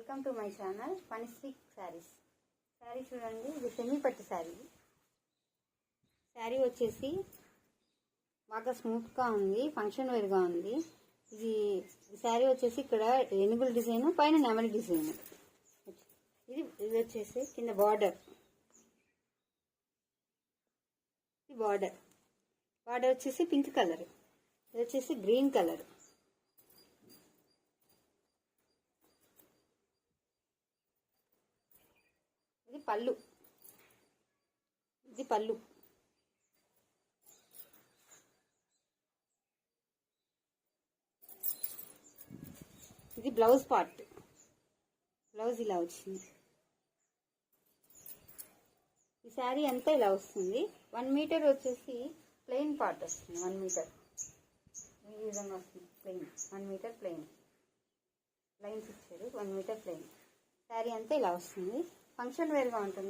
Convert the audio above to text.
Welcome to my channel Phanisri Sarees. Sari చూడండి, ఇది semi పట్టు శారీ. శారీ వచ్చేసి బాగా స్మూత్గా ఉంది, ఫంక్షన్ వేర్గా ఉంది. ఇది శారీ వచ్చేసి ఇక్కడ ఏనుగుల డిజైన్, పైన నెమలి డిజైన్. ఇది వచ్చేసి కింద బార్డర్, బార్డర్ వచ్చేసి పింక్ కలర్, ఇది వచ్చేసి గ్రీన్ కలర్. ఇది పళ్ళు, ఇది పళ్ళు. ఇది బ్లౌజ్ పార్ట్, బ్లౌజ్ ఇలా వచ్చింది. ఈ శారీ అంతా ఇలా వస్తుంది. 1 మీటర్ వచ్చేసి ప్లెయిన్ పార్ట్ వస్తుంది. 1 మీటర్ ఈ విధంగా వస్తుంది. ప్లెయిన్ 1 మీటర్ ప్లెయిన్ లైన్స్ ఇచ్చారు. 1 మీటర్ ప్లెయిన్ శారీ అంతా ఇలా వస్తుంది. ఫంక్షన్ వేర్గా ఉంటుంది.